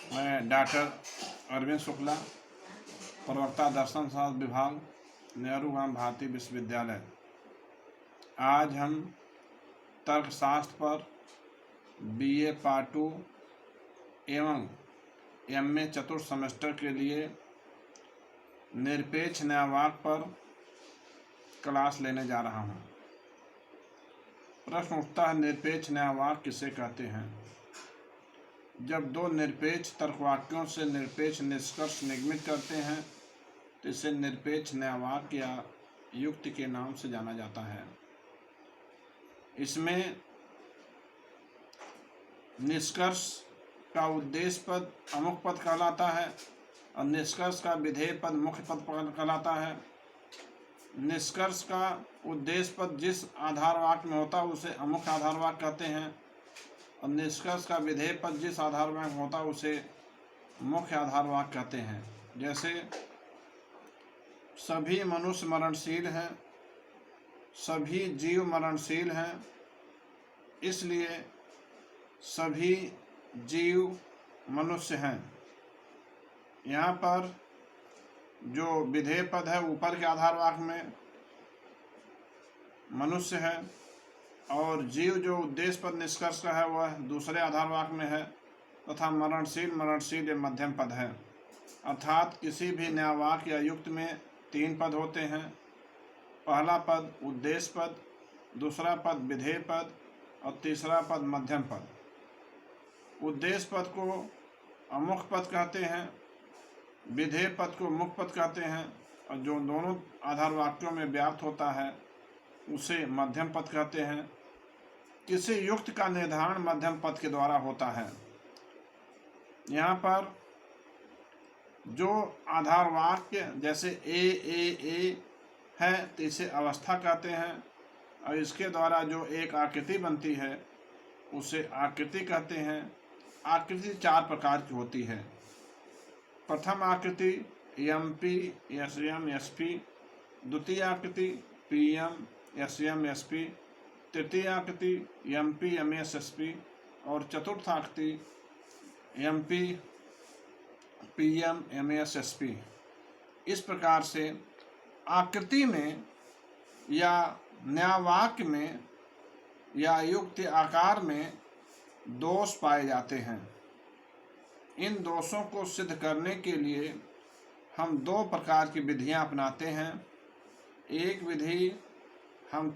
मैं डॉक्टर अरविंद शुक्ला, प्रवक्ता दर्शन शास्त्र विभाग, नेहरू गांव भारतीय विश्वविद्यालय। आज हम तर्कशास्त्र पर BA पार्ट 2 एवं MA चतुर्थ सेमेस्टर के लिए निरपेक्ष न्यायवाद पर क्लास लेने जा रहा हूं। प्रश्न उठता है, निरपेक्ष न्यायवाद किसे कहते हैं? जब दो निरपेक्ष तर्कवाक्यों से निरपेक्ष निष्कर्ष निर्मित करते हैं तो इसे निरपेक्ष न्यायवाद या युक्ति के नाम से जाना जाता है। इसमें निष्कर्ष का उद्देश्य पद अमुख पद कहलाता है और निष्कर्ष का विधेय पद मुख्य पद कहलाता है। निष्कर्ष का उद्देश्य पद जिस आधार वाक्य में होता है उसे अमुख आधार वाक्य कहते हैं और निष्कर्ष का विधेय पद जिस आधार वाक्य में होता है उसे मुख्य आधार वाक्य कहते हैं। जैसे सभी मनुष्य मरणशील हैं, सभी जीव मरणशील हैं, इसलिए सभी जीव मनुष्य हैं। यहाँ पर जो विधेय पद है ऊपर के आधार वाक्य में मनुष्य है और जीव जो उद्देश्य पद निष्कर्ष का है वह दूसरे आधार वाक्य में है तथा मरणशील एक मध्यम पद है। अर्थात किसी भी न्यायवाक्य या युक्ति में 3 पद होते हैं। पहला पद उद्देश्य पद, दूसरा पद विधेय पद और तीसरा पद मध्यम पद। उद्देश्य पद को अमुख पद कहते हैं, विधेय पद को मुख्य पद कहते हैं और जो दोनों आधार वाक्यों में व्याप्त होता है उसे मध्यम पद कहते हैं। किसी युक्ति का निर्धारण मध्यम पद के द्वारा होता है। यहाँ पर जो आधार वाक्य जैसे ए है तो इसे अवस्था कहते हैं और इसके द्वारा जो एक आकृति बनती है उसे आकृति कहते हैं। आकृति 4 प्रकार की होती है। प्रथम आकृति MP SM SP, द्वितीय आकृति PM SM SP, तृतीय आकृति MP MS SP और चतुर्थ आकृति MP PM MS SP। इस प्रकार से आकृति में या न्यायवाक्य में या युक्ति आकार में दोष पाए जाते हैं। इन दोषों को सिद्ध करने के लिए हम 2 प्रकार की विधियां अपनाते हैं। एक विधि हम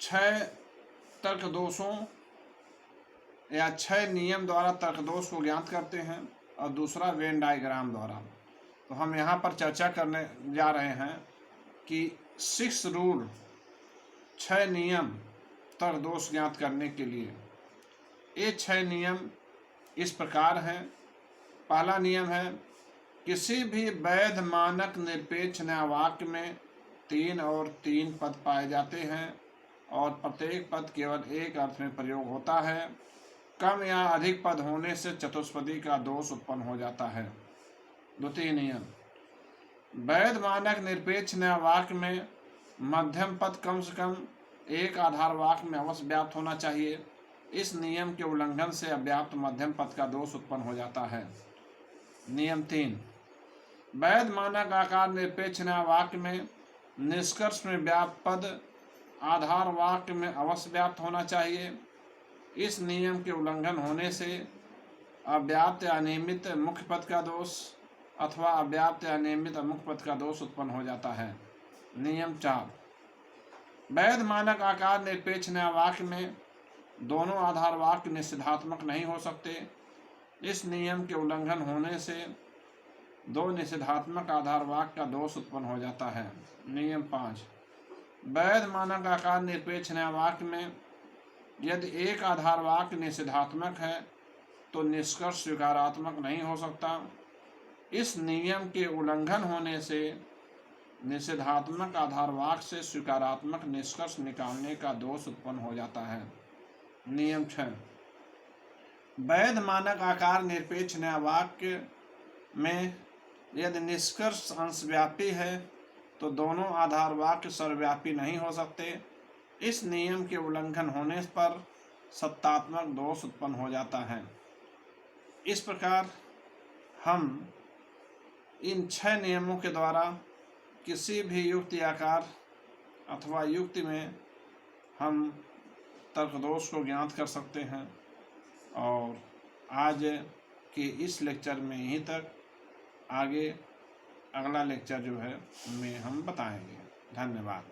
6 तर्क दोषों या 6 नियम द्वारा तर्क दोष को ज्ञात करते हैं और दूसरा वेन डायग्राम द्वारा। तो हम यहाँ पर चर्चा करने जा रहे हैं कि 6 रूल 6 नियम तर्क दोष ज्ञात करने के लिए। ये 6 नियम इस प्रकार हैं। पहला नियम है, किसी भी वैध मानक निरपेक्ष न्यायवाक्य में 3 और 3 पद पाए जाते हैं और प्रत्येक पद केवल एक अर्थ में प्रयोग होता है। कम या अधिक पद होने से चतुष्पदी का दोष उत्पन्न हो जाता है। द्वितीय नियम, वैध मानक निरपेक्ष न्यायवाक्य में मध्यम पद कम से कम एक आधार वाक्य में अवश्य व्याप्त होना चाहिए। इस नियम के उल्लंघन से अव्याप्त मध्यम पद का दोष उत्पन्न हो जाता है। नियम 3, वैध मानक आकार निरपेक्ष न्यायवाक्य में निष्कर्ष में व्याप्त पद आधार वाक्य में अवश्य व्याप्त होना चाहिए। इस नियम के उल्लंघन होने से अव्याप्त या अनियमित मुख्य पद का दोष अथवा अव्याप्त या अनियमित मुख्य पद का दोष उत्पन्न हो जाता है। नियम 4, वैध मानक आकार निरपेक्ष न्यायवाक्य में दोनों आधार वाक्य निषेधात्मक नहीं हो सकते। इस नियम के उल्लंघन होने से 2 निषेधात्मक आधार वाक्य का दोष उत्पन्न हो जाता है। नियम 5, वैध मानक आकार निरपेक्ष न्यायवाक्य में यदि एक आधार वाक्य निषेधात्मक है तो निष्कर्ष स्वीकारात्मक नहीं हो सकता। इस नियम के उल्लंघन होने से निषेधात्मक आधार वाक्य से स्वीकारात्मक निष्कर्ष निकालने का दोष उत्पन्न हो जाता है। नियम 6, वैध मानक आकार निरपेक्ष न्यायवाक्य में यदि निष्कर्ष अंशव्यापी है तो दोनों आधार वाक्य सर्वव्यापी नहीं हो सकते। इस नियम के उल्लंघन होने पर सत्तात्मक दोष उत्पन्न हो जाता है। इस प्रकार हम इन 6 नियमों के द्वारा किसी भी युक्ति आकार अथवा युक्ति में हम तर्कदोष को ज्ञात कर सकते हैं। और आज के इस लेक्चर में यहीं तक, आगे अगला लेक्चर जो है उनमें हम बताएंगे। धन्यवाद।